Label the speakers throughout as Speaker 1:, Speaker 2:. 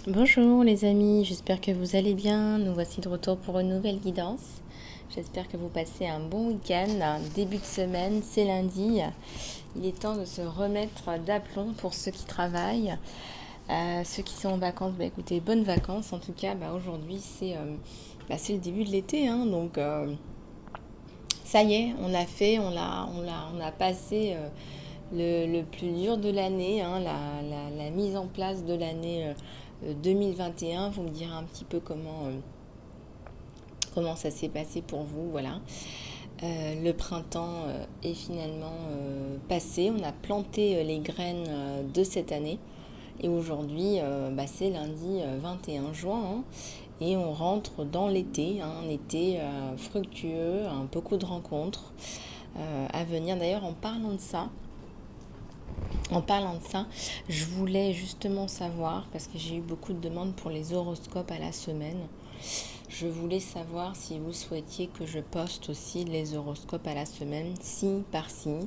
Speaker 1: Bonjour les amis, j'espère que vous allez bien. Nous voici de retour pour une nouvelle guidance. J'espère que vous passez un bon week-end, un début de semaine, c'est lundi. Il est temps de se remettre d'aplomb pour ceux qui travaillent. Ceux qui sont en vacances, écoutez, bonnes vacances. En tout cas, aujourd'hui c'est le début de l'été, hein, donc ça y est, on a passé le plus dur de l'année, hein, la mise en place de l'année 2021. Vous me direz un petit peu comment ça s'est passé pour vous, voilà. Le printemps est finalement passé, on a planté les graines de cette année et aujourd'hui c'est lundi 21 juin, hein, et on rentre dans l'été, hein, un été fructueux, hein, beaucoup de rencontres à venir. D'ailleurs, en parlant de ça, je voulais justement savoir, parce que j'ai eu beaucoup de demandes pour les horoscopes à la semaine, je voulais savoir si vous souhaitiez que je poste aussi les horoscopes à la semaine, signe par signe.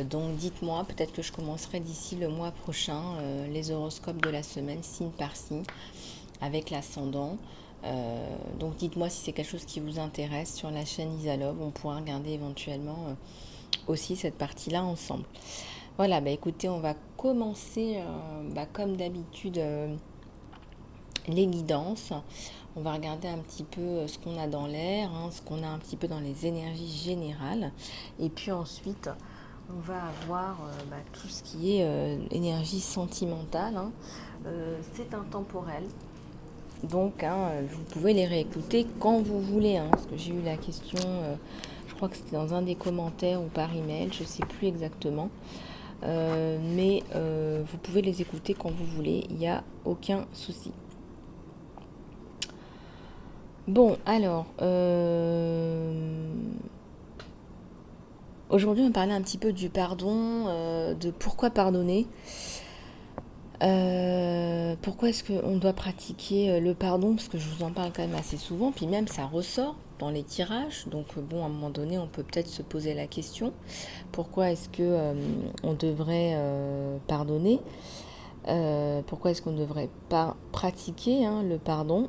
Speaker 1: Donc dites-moi, peut-être que je commencerai d'ici le mois prochain les horoscopes de la semaine, signe par signe, avec l'ascendant. Donc dites-moi si c'est quelque chose qui vous intéresse sur la chaîne Isalove. On pourra regarder éventuellement aussi cette partie-là ensemble. Voilà, écoutez, on va commencer comme d'habitude les guidances. On va regarder un petit peu ce qu'on a dans l'air, hein, ce qu'on a un petit peu dans les énergies générales. Et puis ensuite, on va avoir tout ce qui est énergie sentimentale, hein. C'est intemporel. Donc, hein, vous pouvez les réécouter quand vous voulez, hein, parce que j'ai eu la question, je crois que c'était dans un des commentaires ou par email, je ne sais plus exactement. Mais vous pouvez les écouter quand vous voulez, il n'y a aucun souci. Bon, alors, aujourd'hui on va parler un petit peu du pardon, de pourquoi pardonner. Pourquoi est-ce qu'on doit pratiquer le pardon? Parce que je vous en parle quand même assez souvent, puis même ça ressort dans les tirages. Donc bon, à un moment donné, on peut peut-être se poser la question, pourquoi est-ce que on devrait pardonner? Pourquoi est-ce qu'on ne devrait pas pratiquer, hein, le pardon?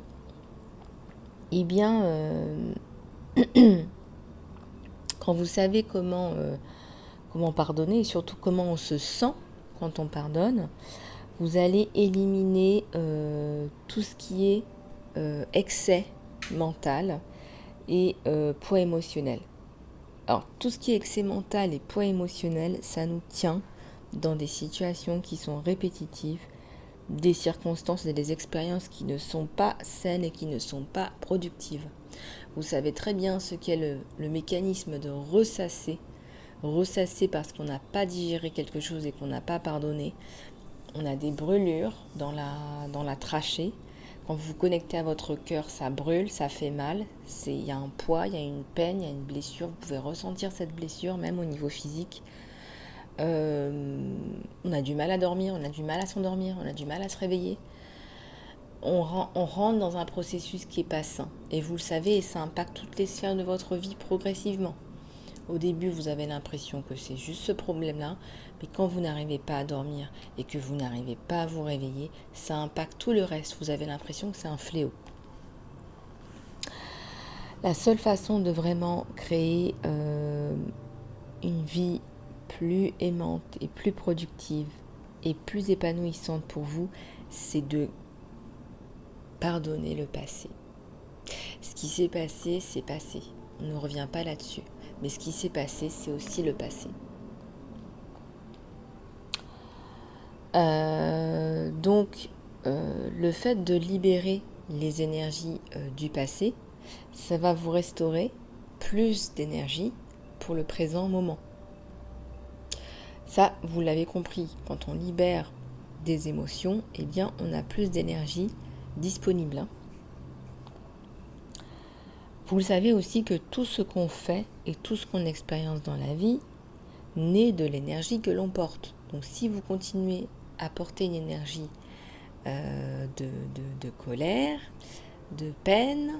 Speaker 1: Eh bien, quand vous savez comment pardonner et surtout comment on se sent quand on pardonne, vous allez éliminer tout ce qui est excès mental et poids émotionnel. Alors, tout ce qui est excès mental et poids émotionnel, ça nous tient dans des situations qui sont répétitives, des circonstances et des expériences qui ne sont pas saines et qui ne sont pas productives. Vous savez très bien ce qu'est le mécanisme de ressasser parce qu'on n'a pas digéré quelque chose et qu'on n'a pas pardonné. On a des brûlures dans la trachée. Quand vous vous connectez à votre cœur, ça brûle, ça fait mal. Il y a un poids, il y a une peine, il y a une blessure. Vous pouvez ressentir cette blessure même au niveau physique. On a du mal à dormir, on a du mal à s'endormir, on a du mal à se réveiller. On rentre dans un processus qui n'est pas sain. Et vous le savez, et ça impacte toutes les sphères de votre vie progressivement. Au début, vous avez l'impression que c'est juste ce problème-là, mais quand vous n'arrivez pas à dormir et que vous n'arrivez pas à vous réveiller, ça impacte tout le reste. Vous avez l'impression que c'est un fléau. La seule façon de vraiment créer une vie plus aimante et plus productive et plus épanouissante pour vous, c'est de pardonner le passé. Ce qui s'est passé, c'est passé. On ne revient pas là-dessus. Mais ce qui s'est passé, c'est aussi le passé. Le fait de libérer les énergies du passé, ça va vous restaurer plus d'énergie pour le présent moment. Ça, vous l'avez compris, quand on libère des émotions, eh bien, on a plus d'énergie disponible. Vous le savez aussi que tout ce qu'on fait et tout ce qu'on expérience dans la vie naît de l'énergie que l'on porte. Donc si vous continuez à porter une énergie de colère, de peine,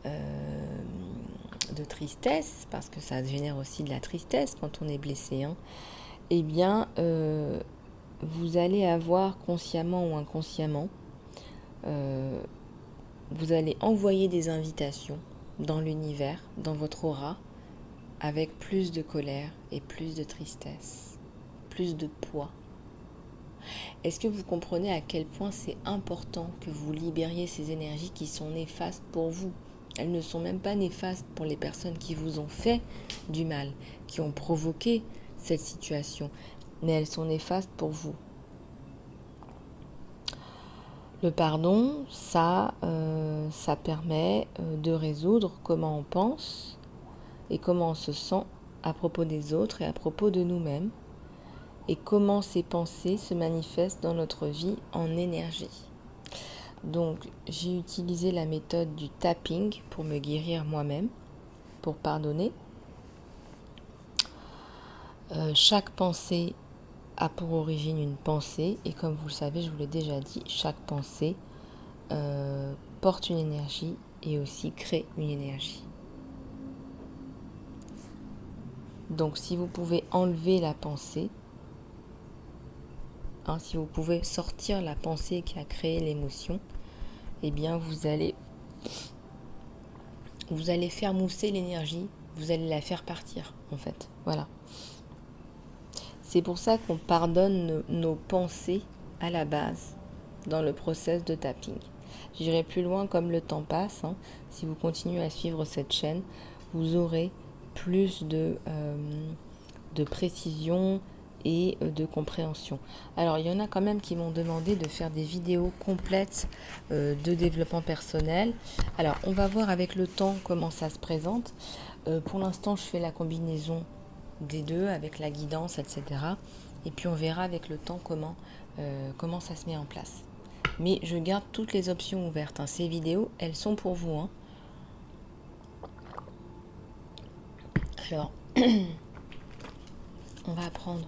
Speaker 1: de tristesse, parce que ça génère aussi de la tristesse quand on est blessé, hein, eh bien, vous allez avoir consciemment ou inconsciemment, vous allez envoyer des invitations dans l'univers, dans votre aura, avec plus de colère et plus de tristesse, plus de poids. Est-ce que vous comprenez à quel point c'est important que vous libériez ces énergies qui sont néfastes pour vous? Elles ne sont même pas néfastes pour les personnes qui vous ont fait du mal, qui ont provoqué cette situation, mais elles sont néfastes pour vous. Le pardon, ça permet de résoudre comment on pense et comment on se sent à propos des autres et à propos de nous-mêmes, et comment ces pensées se manifestent dans notre vie en énergie. Donc, j'ai utilisé la méthode du tapping pour me guérir moi-même, pour pardonner. Chaque pensée a pour origine une pensée, et comme vous le savez, je vous l'ai déjà dit, chaque pensée porte une énergie et aussi crée une énergie. Donc, si vous pouvez enlever la pensée, si vous pouvez sortir la pensée qui a créé l'émotion, eh bien vous allez faire mousser l'énergie, vous allez la faire partir en fait. Voilà. C'est pour ça qu'on pardonne nos pensées à la base dans le process de tapping. J'irai plus loin comme le temps passe. Si vous continuez à suivre cette chaîne, vous aurez plus de précision et de compréhension. Alors, il y en a quand même qui m'ont demandé de faire des vidéos complètes de développement personnel. Alors, on va voir avec le temps comment ça se présente. Pour l'instant, je fais la combinaison des deux avec la guidance, etc. Et puis, on verra avec le temps comment ça se met en place. Mais je garde toutes les options ouvertes. Ces vidéos, elles sont pour vous. Alors, on va prendre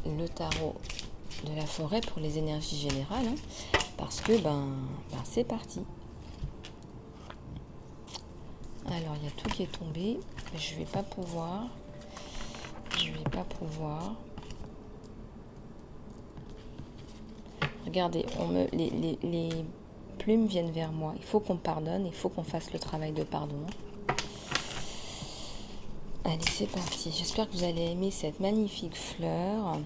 Speaker 1: le tarot de la forêt pour les énergies générales, parce que c'est parti. Alors il y a tout qui est tombé, je vais pas pouvoir. Regardez, les plumes viennent vers moi. Il faut qu'on pardonne, il faut qu'on fasse le travail de pardon. Allez, c'est parti. J'espère que vous allez aimer cette magnifique fleur.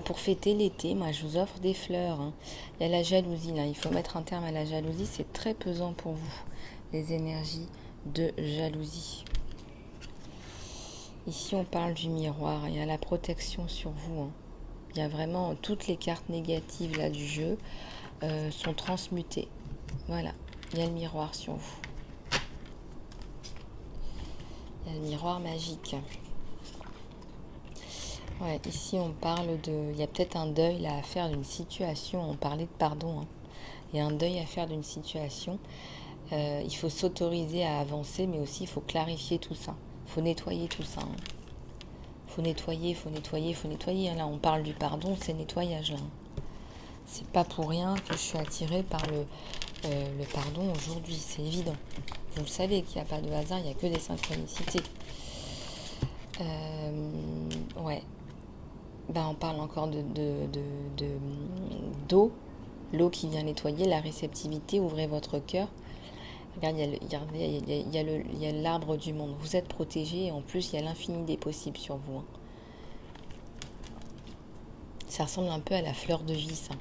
Speaker 1: Pour fêter l'été, moi je vous offre des fleurs. Il y a la jalousie là, il faut mettre un terme à la jalousie, c'est très pesant pour vous, les énergies de jalousie. Ici on parle du miroir, il y a la protection sur vous. Il y a vraiment toutes les cartes négatives là du jeu sont transmutées. Voilà, il y a le miroir sur vous. Il y a le miroir magique. Ouais, ici on parle il y a peut-être un deuil là à faire d'une situation. On parlait de pardon. Il y a un deuil à faire d'une situation. Il faut s'autoriser à avancer, mais aussi il faut clarifier tout ça. Il faut nettoyer tout ça. Faut nettoyer. Là, on parle du pardon, c'est nettoyage là. C'est pas pour rien que je suis attirée par le pardon aujourd'hui, c'est évident. Vous le savez qu'il n'y a pas de hasard, il n'y a que des synchronicités. Ouais. On parle encore d'eau, l'eau qui vient nettoyer, la réceptivité, ouvrez votre cœur. Regardez, il y a l'arbre du monde. Vous êtes protégé et en plus, il y a l'infini des possibles sur vous. Ça ressemble un peu à la fleur de vie, ça.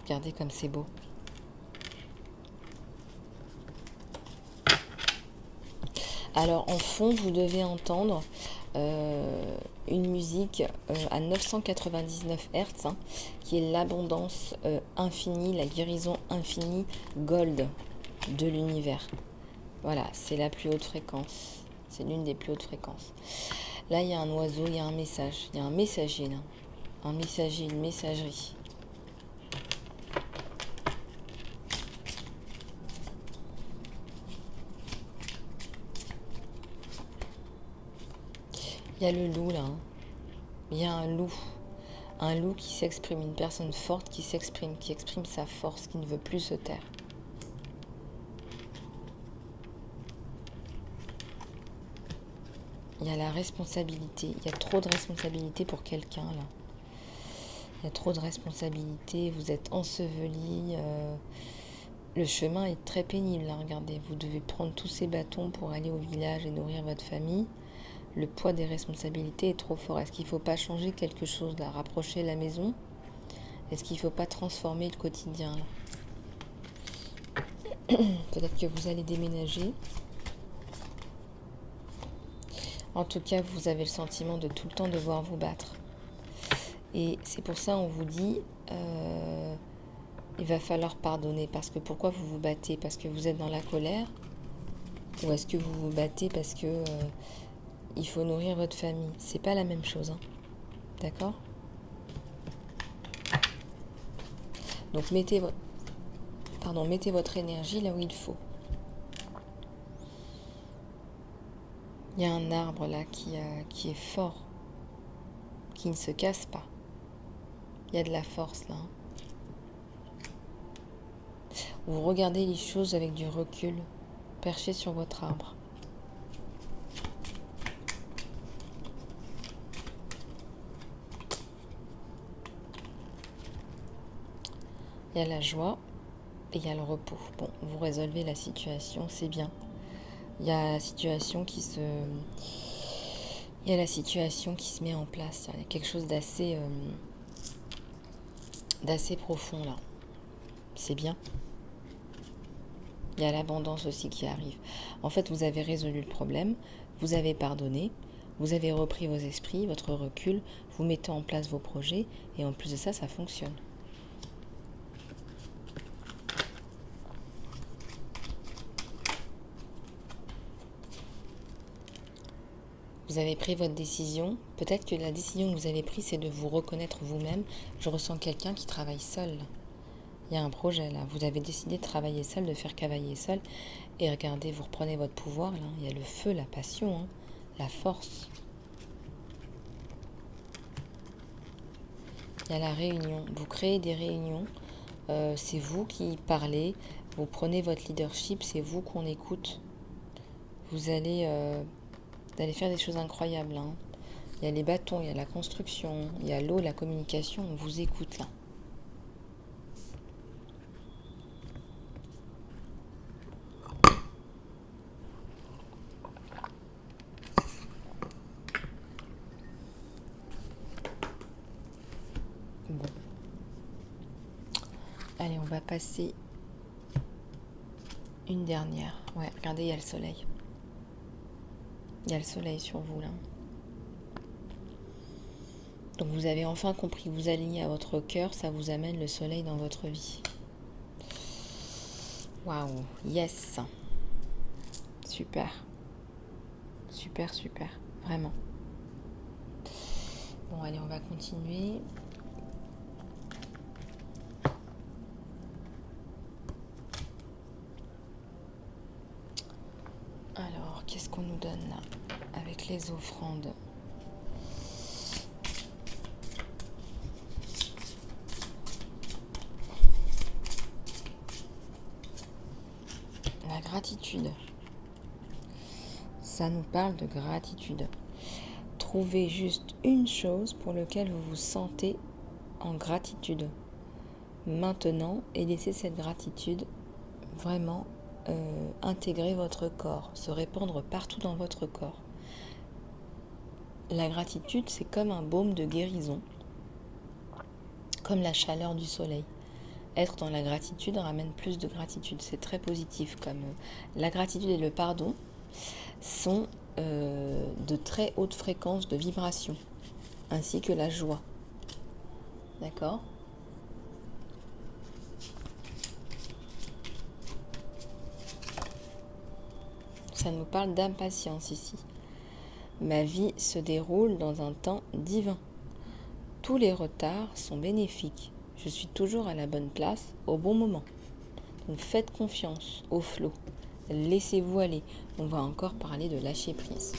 Speaker 1: Regardez comme c'est beau. Alors, en fond, vous devez entendre une musique à 999 Hz, qui est l'abondance infinie, la guérison infinie gold de l'univers. Voilà, c'est la plus haute fréquence. C'est l'une des plus hautes fréquences. Là, il y a un oiseau, il y a un message. Il y a un messager, là. Un messager, une messagerie. Il y a le loup, là. Il y a un loup. Un loup qui s'exprime, une personne forte qui s'exprime, qui exprime sa force, qui ne veut plus se taire. Il y a la responsabilité. Il y a trop de responsabilité pour quelqu'un, là. Il y a trop de responsabilité. Vous êtes enseveli. Le chemin est très pénible, là. Regardez, vous devez prendre tous ces bâtons pour aller au village et nourrir votre famille. Le poids des responsabilités est trop fort. Est-ce qu'il ne faut pas changer quelque chose, là? Rapprocher la maison? Est-ce qu'il ne faut pas transformer le quotidien, là? Peut-être que vous allez déménager. En tout cas, vous avez le sentiment de tout le temps devoir vous battre. Et c'est pour ça on vous dit, il va falloir pardonner. Parce que pourquoi vous vous battez? Parce que vous êtes dans la colère? Ou est-ce que vous vous battez parce que il faut nourrir votre famille? C'est pas la même chose, hein. D'accord? Donc mettez votre énergie là où il faut. Il y a un arbre là qui est fort, qui ne se casse pas. Il y a de la force là. Vous regardez les choses avec du recul, perché sur votre arbre. Il y a la joie et il y a le repos. Bon, vous résolvez la situation, c'est bien. Il y a la situation qui se met en place. Il y a quelque chose d'assez profond là. C'est bien. Il y a l'abondance aussi qui arrive. En fait, vous avez résolu le problème, vous avez pardonné, vous avez repris vos esprits, votre recul, vous mettez en place vos projets et en plus de ça, ça fonctionne. Vous avez pris votre décision. Peut-être que la décision que vous avez prise, c'est de vous reconnaître vous-même. Je ressens quelqu'un qui travaille seul. Il y a un projet là. Vous avez décidé de travailler seul, de faire cavalier seul. Et regardez, vous reprenez votre pouvoir là. Il y a le feu, la passion, hein, la force. Il y a la réunion. Vous créez des réunions. C'est vous qui parlez. Vous prenez votre leadership. C'est vous qu'on écoute. Vous allez faire des choses incroyables, hein. Il y a les bâtons, il y a la construction, il y a l'eau, la communication. On vous écoute là. Bon. Allez, on va passer une dernière. Ouais, regardez, il y a le soleil. Il y a le soleil sur vous là. Donc vous avez enfin compris, vous alignez à votre cœur, ça vous amène le soleil dans votre vie. Waouh, yes. Super. Super, super. Vraiment. Bon, allez, on va continuer. Alors, qu'est-ce qu'on nous donne là avec les offrandes? La gratitude. Ça nous parle de gratitude. Trouvez juste une chose pour laquelle vous vous sentez en gratitude maintenant et laissez cette gratitude vraiment intégrer votre corps, se répandre partout dans votre corps. La gratitude, c'est comme un baume de guérison, comme la chaleur du soleil. Être dans la gratitude ramène plus de gratitude. C'est très positif. Comme la gratitude et le pardon sont de très hautes fréquences de vibration, ainsi que la joie. D'accord ? Ça nous parle d'impatience ici. Ma vie se déroule dans un temps divin. Tous les retards sont bénéfiques. Je suis toujours à la bonne place au bon moment. Donc faites confiance au flot. Laissez-vous aller. On va encore parler de lâcher prise.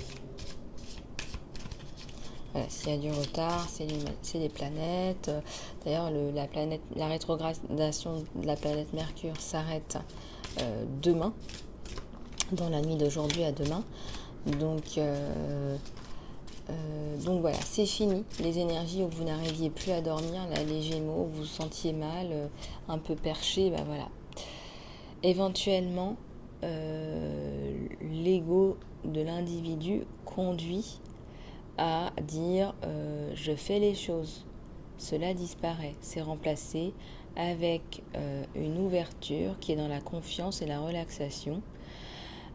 Speaker 1: Voilà, s'il y a du retard, c'est les planètes. D'ailleurs, la rétrogradation de la planète Mercure s'arrête demain, dans la nuit d'aujourd'hui à demain. Donc, donc voilà, c'est fini. Les énergies où vous n'arriviez plus à dormir, là, les Gémeaux, vous vous sentiez mal, un peu perché, bah voilà. Éventuellement, l'ego de l'individu conduit à dire je fais les choses. Cela disparaît, c'est remplacé avec une ouverture qui est dans la confiance et la relaxation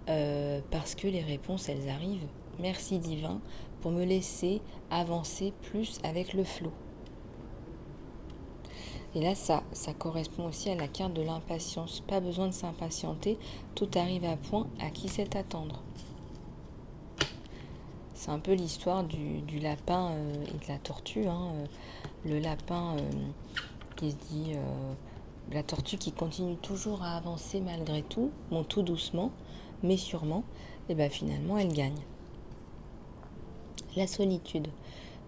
Speaker 1: parce que les réponses elles arrivent. Merci divin pour me laisser avancer plus avec le flot. Et là, ça correspond aussi à la carte de l'impatience. Pas besoin de s'impatienter, tout arrive à point, à qui sait attendre. C'est un peu l'histoire du lapin et de la tortue. Le lapin qui se dit, la tortue qui continue toujours à avancer malgré tout, bon tout doucement, mais sûrement, et bien finalement elle gagne. La solitude.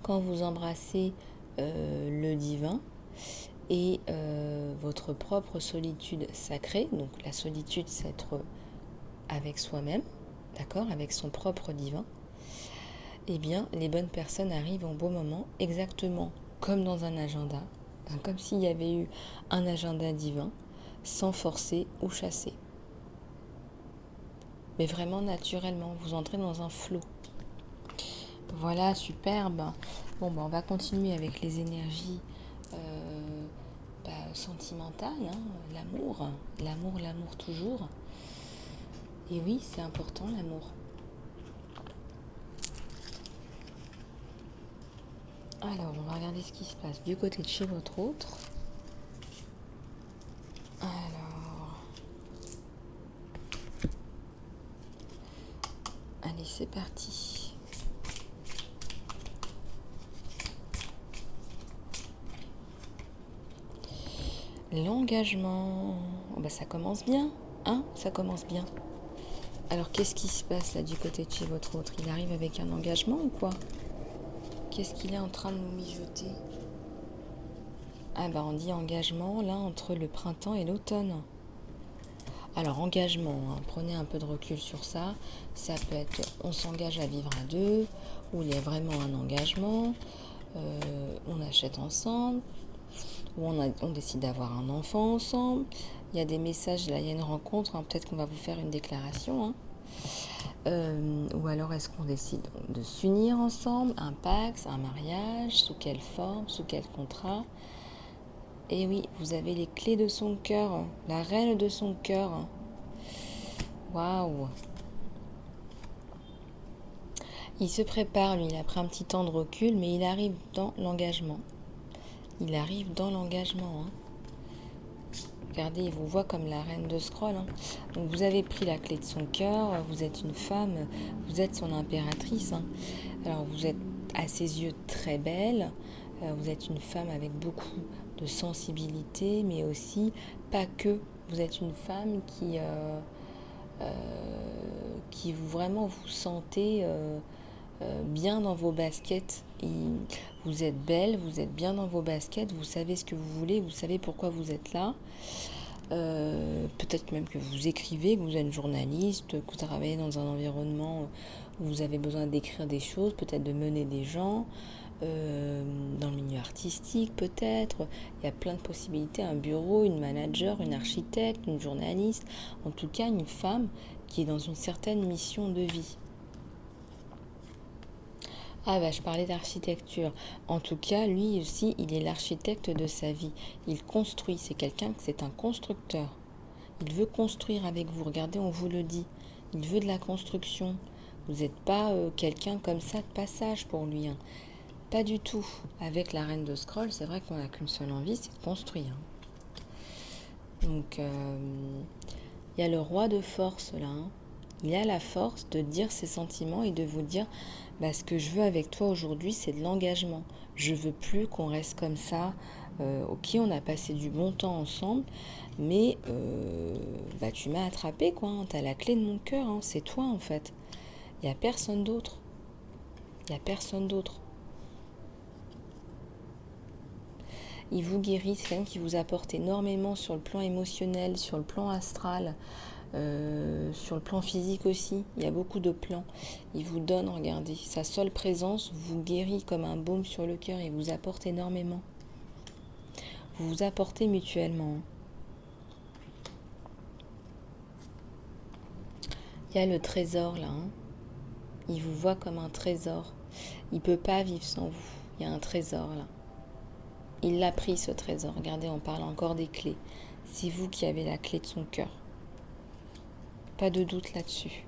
Speaker 1: Quand vous embrassez le divin et votre propre solitude sacrée, donc la solitude c'est être avec soi-même, d'accord, avec son propre divin, eh bien les bonnes personnes arrivent au bon moment, exactement comme dans un agenda, comme s'il y avait eu un agenda divin, sans forcer ou chasser. Mais vraiment naturellement, vous entrez dans un flot. Voilà, superbe. Bon, on va continuer avec les énergies sentimentales, l'amour toujours. Et oui, c'est important l'amour. Alors, on va regarder ce qui se passe du côté de chez votre autre. Alors, allez, c'est parti. L'engagement. Ça commence bien, ça commence bien. Alors, qu'est-ce qui se passe là du côté de chez votre autre? Il arrive avec un engagement ou quoi? Qu'est-ce qu'il est en train de nous mijoter? On dit engagement, là, entre le printemps et l'automne. Alors, engagement, prenez un peu de recul sur ça. Ça peut être, on s'engage à vivre à deux, ou il y a vraiment un engagement, on achète ensemble, ou on décide d'avoir un enfant ensemble. Il y a des messages, là, il y a une rencontre, peut-être qu'on va vous faire une déclaration, ou alors est-ce qu'on décide de s'unir ensemble, un pacte, un mariage, sous quelle forme, sous quel contrat? Et oui, vous avez les clés de son cœur, la reine de son cœur. Waouh! Il se prépare, lui, il a pris un petit temps de recul, mais il arrive dans l'engagement. Il arrive dans l'engagement. Regardez, il vous voit comme la reine de scroll. Donc vous avez pris la clé de son cœur, vous êtes une femme, vous êtes son impératrice. Alors vous êtes à ses yeux très belle, vous êtes une femme avec beaucoup de sensibilité, mais aussi pas que. Vous êtes une femme qui vous vraiment vous sentez bien dans vos baskets. Vous êtes belle, vous êtes bien dans vos baskets, vous savez ce que vous voulez, vous savez pourquoi vous êtes là. Peut-être même que vous écrivez, que vous êtes journaliste, que vous travaillez dans un environnement où vous avez besoin d'écrire des choses, peut-être de mener des gens, dans le milieu artistique peut-être. Il y a plein de possibilités, un bureau, une manager, une architecte, une journaliste, en tout cas une femme qui est dans une certaine mission de vie. Je parlais d'architecture. En tout cas, lui aussi, il est l'architecte de sa vie. Il construit, c'est un constructeur. Il veut construire avec vous. Regardez, on vous le dit. Il veut de la construction. Vous n'êtes pas quelqu'un comme ça de passage pour lui. Pas du tout. Avec la reine de scroll, c'est vrai qu'on n'a qu'une seule envie, c'est de construire. Donc, il y a le roi de force là. Il a la force de dire ses sentiments et de vous dire ce que je veux avec toi aujourd'hui, c'est de l'engagement. Je veux plus qu'on reste comme ça. Ok, on a passé du bon temps ensemble, mais tu m'as attrapé, quoi. Tu as la clé de mon cœur, c'est toi en fait. Il n'y a personne d'autre. Il n'y a personne d'autre. Il vous guérit, c'est quelqu'un qui vous apporte énormément sur le plan émotionnel, sur le plan astral. Sur le plan physique aussi, il y a beaucoup de plans. Il vous donne, regardez, sa seule présence vous guérit comme un baume sur le cœur et vous apporte énormément. Vous vous apportez mutuellement. Il y a le trésor là. Il vous voit comme un trésor. Il ne peut pas vivre sans vous. Il y a un trésor là. Il l'a pris ce trésor. Regardez, on parle encore des clés. C'est vous qui avez la clé de son cœur. Pas de doute là-dessus.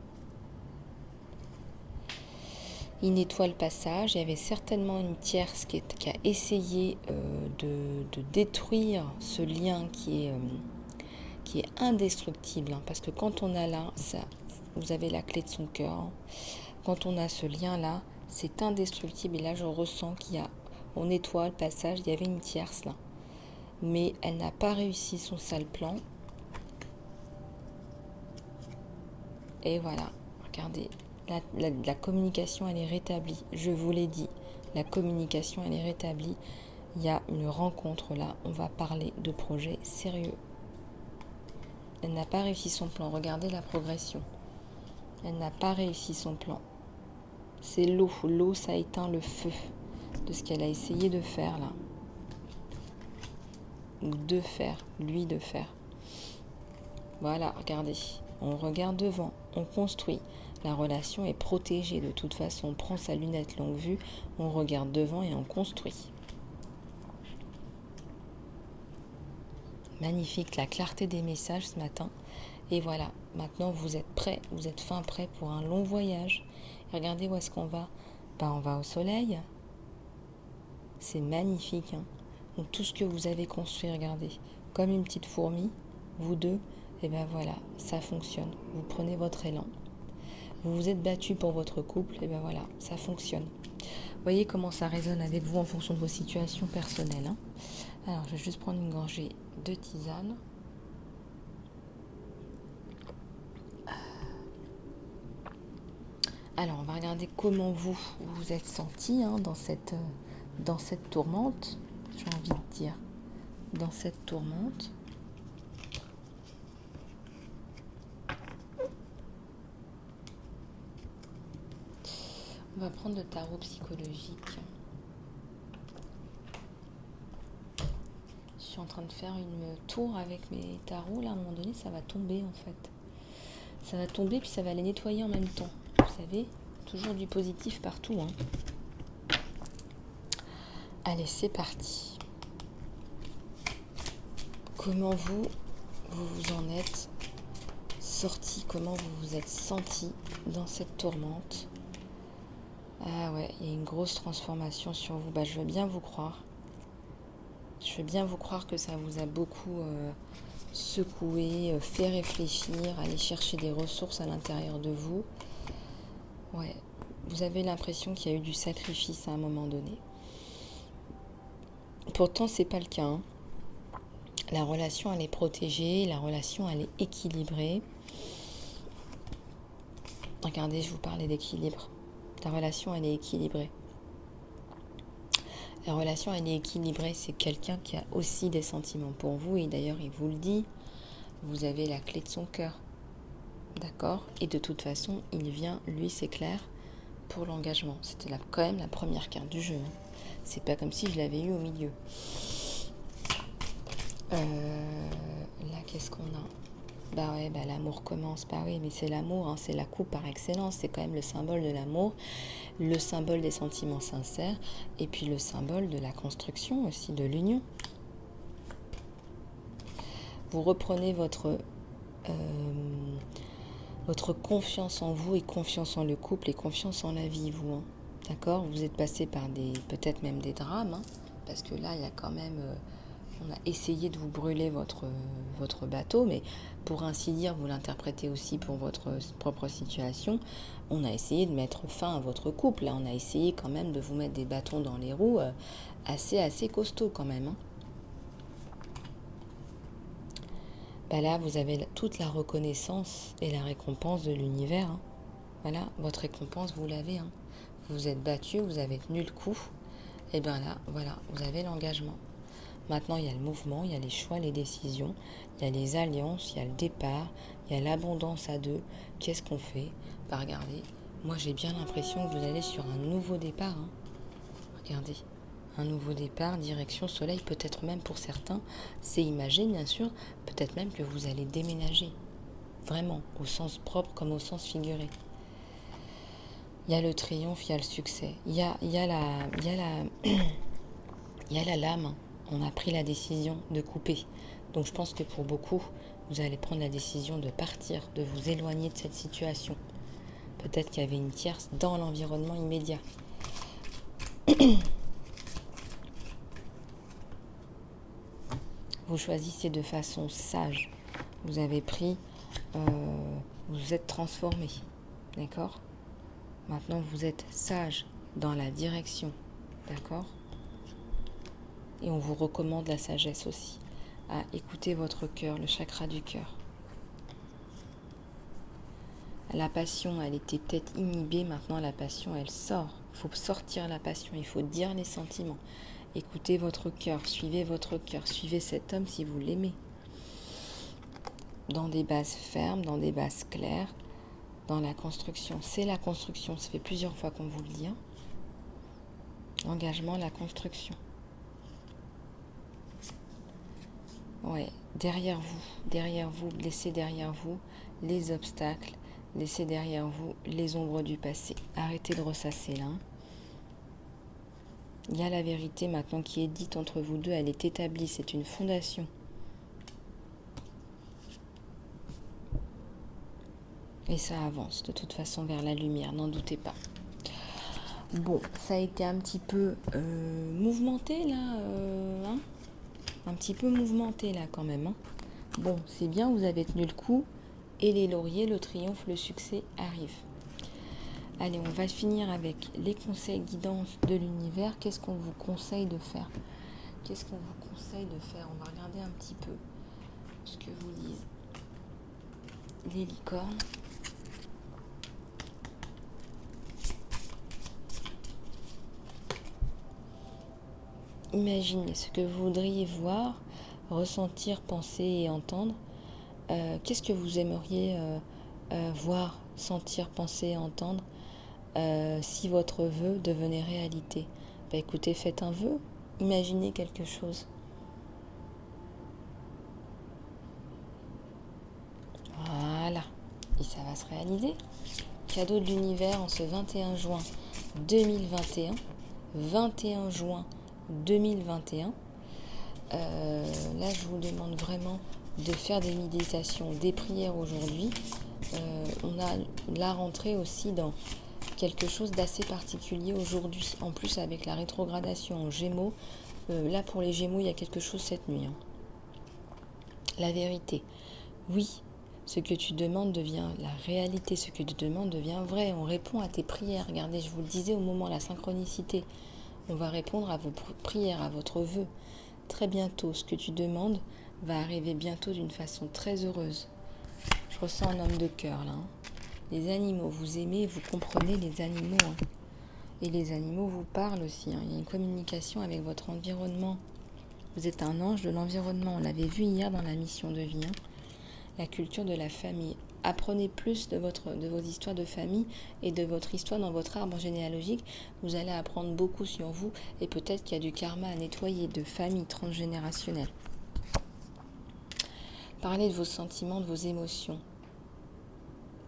Speaker 1: Il nettoie le passage. Il y avait certainement une tierce qui a essayé de détruire ce lien qui est indestructible. Parce que quand on a là, ça, vous avez la clé de son cœur. Quand on a ce lien-là, c'est indestructible. Et là, je ressens on nettoie le passage. Il y avait une tierce là. Mais elle n'a pas réussi son sale plan. Et voilà, regardez, la communication, elle est rétablie. Je vous l'ai dit, la communication, elle est rétablie. Il y a une rencontre là, on va parler de projets sérieux. Elle n'a pas réussi son plan, regardez la progression. Elle n'a pas réussi son plan. C'est l'eau, ça éteint le feu de ce qu'elle a essayé de faire là. Ou de faire, lui de faire. Voilà, regardez. On regarde devant, on construit. La relation est protégée de toute façon. On prend sa lunette longue vue, on regarde devant et on construit. Magnifique, la clarté des messages ce matin. Et voilà, maintenant vous êtes prêts, vous êtes fin prêts pour un long voyage. Et regardez où est-ce qu'on va. On va au soleil. C'est magnifique. Donc tout ce que vous avez construit, regardez, comme une petite fourmi, vous deux, et bien voilà, ça fonctionne. Vous prenez votre élan. Vous vous êtes battu pour votre couple, et bien voilà, ça fonctionne. Voyez comment ça résonne avec vous en fonction de vos situations personnelles. Alors, je vais juste prendre une gorgée de tisane. Alors, on va regarder comment vous vous êtes senti dans cette tourmente. J'ai envie de dire, dans cette tourmente. On va prendre le tarot psychologique. Je suis en train de faire une tour avec mes tarots. Là, à un moment donné, ça va tomber en fait. Ça va tomber puis ça va les nettoyer en même temps. Vous savez, toujours du positif partout. Allez, c'est parti. Comment vous en êtes sorti? Comment vous vous êtes senti dans cette tourmente? Ah ouais, il y a une grosse transformation sur vous. Je veux bien vous croire. Je veux bien vous croire que ça vous a beaucoup secoué, fait réfléchir, aller chercher des ressources à l'intérieur de vous. Ouais, vous avez l'impression qu'il y a eu du sacrifice à un moment donné. Pourtant, c'est pas le cas. La relation, elle est protégée, la relation, elle est équilibrée. Regardez, je vous parlais d'équilibre. La relation, elle est équilibrée. La relation, elle est équilibrée. C'est quelqu'un qui a aussi des sentiments pour vous. Et d'ailleurs, il vous le dit. Vous avez la clé de son cœur. D'accord? Et de toute façon, il vient, lui, c'est clair, pour l'engagement. C'était quand même la première carte du jeu. C'est pas comme si je l'avais eu au milieu. Là, qu'est-ce qu'on a? L'amour commence. Oui, mais c'est l'amour, c'est la coupe par excellence. C'est quand même le symbole de l'amour, le symbole des sentiments sincères, et puis le symbole de la construction aussi, de l'union. Vous reprenez votre confiance en vous et confiance en le couple et confiance en la vie, vous. D'accord? Vous êtes passé par peut-être même des drames, parce que là, il y a quand même... on a essayé de vous brûler votre bateau, mais pour ainsi dire, vous l'interprétez aussi pour votre propre situation. On a essayé de mettre fin à votre couple. Là, on a essayé quand même de vous mettre des bâtons dans les roues assez costauds quand même. Là, vous avez toute la reconnaissance et la récompense de l'univers. Voilà, votre récompense, vous l'avez. Vous vous êtes battu, vous avez tenu le coup. Et bien là, voilà, vous avez l'engagement. Maintenant, il y a le mouvement, il y a les choix, les décisions, il y a les alliances, il y a le départ, il y a l'abondance à deux. Qu'est-ce qu'on fait? Bah regardez, moi j'ai bien l'impression que vous allez sur un nouveau départ. Hein. Regardez, un nouveau départ, direction soleil, peut-être même pour certains, c'est imagé bien sûr, peut-être même que vous allez déménager. Vraiment, au sens propre comme au sens figuré. Il y a le triomphe, il y a le succès. Il y a la lame. On a pris la décision de couper. Donc je pense que pour beaucoup, vous allez prendre la décision de partir, de vous éloigner de cette situation. Peut-être qu'il y avait une tierce dans l'environnement immédiat. Vous choisissez de façon sage. Vous avez pris, vous êtes transformé. D'accord? Maintenant, vous êtes sage dans la direction. D'accord? Et on vous recommande la sagesse aussi. À écouter votre cœur, le chakra du cœur. La passion, elle était peut-être inhibée. Maintenant, la passion, elle sort. Il faut sortir la passion. Il faut dire les sentiments. Écoutez votre cœur. Suivez votre cœur. Suivez cet homme si vous l'aimez. Dans des bases fermes, dans des bases claires. Dans la construction. C'est la construction. Ça fait plusieurs fois qu'on vous le dit. Hein. L'engagement, la construction. Ouais, derrière vous, laissez derrière vous les obstacles, laissez derrière vous les ombres du passé. Arrêtez de ressasser là. Il y a la vérité maintenant qui est dite entre vous deux, elle est établie, c'est une fondation. Et ça avance de toute façon vers la lumière, n'en doutez pas. Bon, ça a été un petit peu mouvementé là, hein, un petit peu mouvementé là quand même. Hein. Bon, c'est bien, vous avez tenu le coup. Et les lauriers, le triomphe, le succès arrivent. Allez, on va finir avec les conseils guidance de l'univers. Qu'est-ce qu'on vous conseille de faire? Qu'est-ce qu'on vous conseille de faire? On va regarder un petit peu ce que vous disent les licornes. Imaginez ce que vous voudriez voir, ressentir, penser et entendre. Qu'est-ce que vous aimeriez voir, sentir, penser et entendre si votre vœu devenait réalité? Bah écoutez, faites un vœu, imaginez quelque chose. Voilà, et ça va se réaliser. Cadeau de l'univers en ce 21 juin 2021. 21 juin 2021. Là, je vous demande vraiment de faire des méditations, des prières aujourd'hui. On a la rentrée aussi dans quelque chose d'assez particulier aujourd'hui. En plus, avec la rétrogradation en Gémeaux, là pour les Gémeaux, il y a quelque chose cette nuit. Hein. La vérité. Oui, ce que tu demandes devient la réalité. Ce que tu demandes devient vrai. On répond à tes prières. Regardez, je vous le disais au moment, la synchronicité. On va répondre à vos prières, à votre vœu. Très bientôt, ce que tu demandes va arriver bientôt d'une façon très heureuse. Je ressens un homme de cœur là. Hein. Les animaux, vous aimez, vous comprenez les animaux. Hein. Et les animaux vous parlent aussi. Hein. Il y a une communication avec votre environnement. Vous êtes un ange de l'environnement. On l'avait vu hier dans la mission de vie. Hein. La culture de la famille. Apprenez plus de vos histoires de famille et de votre histoire dans votre arbre généalogique. Vous allez apprendre beaucoup sur vous et peut-être qu'il y a du karma à nettoyer de famille transgénérationnelle. Parlez de vos sentiments, de vos émotions.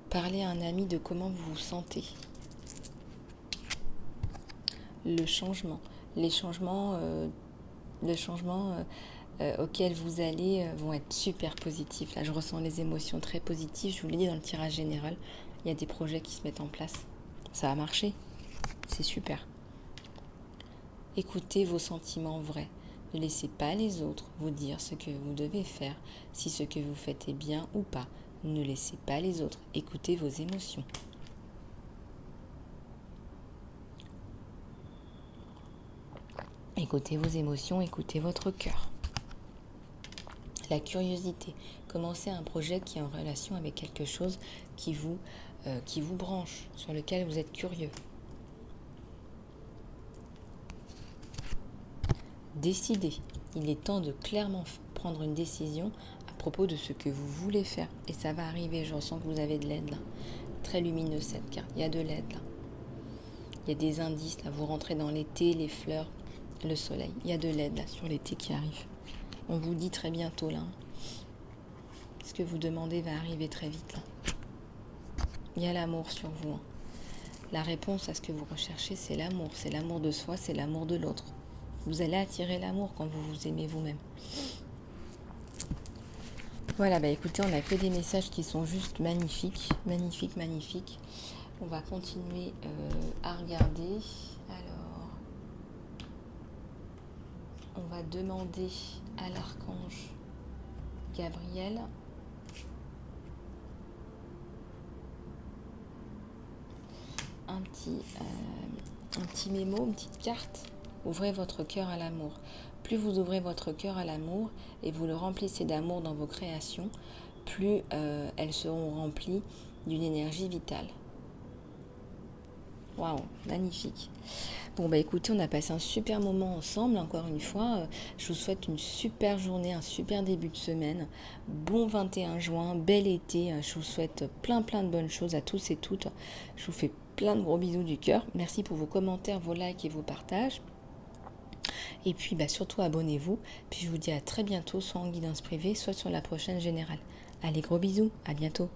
Speaker 1: Parlez à un ami de comment vous vous sentez. Le changement. Les changements, auxquels vous allez vont être super positifs. Là, je ressens les émotions très positives. Je vous l'ai dit dans le tirage général, il y a des projets qui se mettent en place. Ça a marché. C'est super. Écoutez vos sentiments vrais. Ne laissez pas les autres vous dire ce que vous devez faire, si ce que vous faites est bien ou pas. Ne laissez pas les autres. Écoutez vos émotions. Écoutez vos émotions, écoutez votre cœur. La curiosité. Commencez un projet qui est en relation avec quelque chose qui vous branche, sur lequel vous êtes curieux. Décidez. Il est temps de clairement prendre une décision à propos de ce que vous voulez faire. Et ça va arriver, je ressens que vous avez de l'aide là. Très lumineuse cette carte, il y a de l'aide là. Il y a des indices là, vous rentrez dans l'été, les fleurs, le soleil. Il y a de l'aide là sur l'été qui arrive. On vous dit très bientôt là. Ce que vous demandez va arriver très vite là. Il y a l'amour sur vous. La réponse à ce que vous recherchez, c'est l'amour. C'est l'amour de soi, c'est l'amour de l'autre. Vous allez attirer l'amour quand vous vous aimez vous-même. Voilà, bah écoutez, on a que des messages qui sont juste magnifiques. Magnifiques, magnifiques. On va continuer à regarder. Alors, on va demander à l'archange Gabriel un petit mémo, une petite carte. Ouvrez votre cœur à l'amour. Plus vous ouvrez votre cœur à l'amour et vous le remplissez d'amour dans vos créations, plus elles seront remplies d'une énergie vitale. Waouh, magnifique. Bon bah écoutez, on a passé un super moment ensemble, encore une fois. Je vous souhaite une super journée, un super début de semaine. Bon 21 juin, bel été. Je vous souhaite plein de bonnes choses à tous et toutes. Je vous fais plein de gros bisous du cœur. Merci pour vos commentaires, vos likes et vos partages. Et puis bah, surtout abonnez-vous. Puis je vous dis à très bientôt, soit en guidance privée, soit sur la prochaine générale. Allez, gros bisous, à bientôt.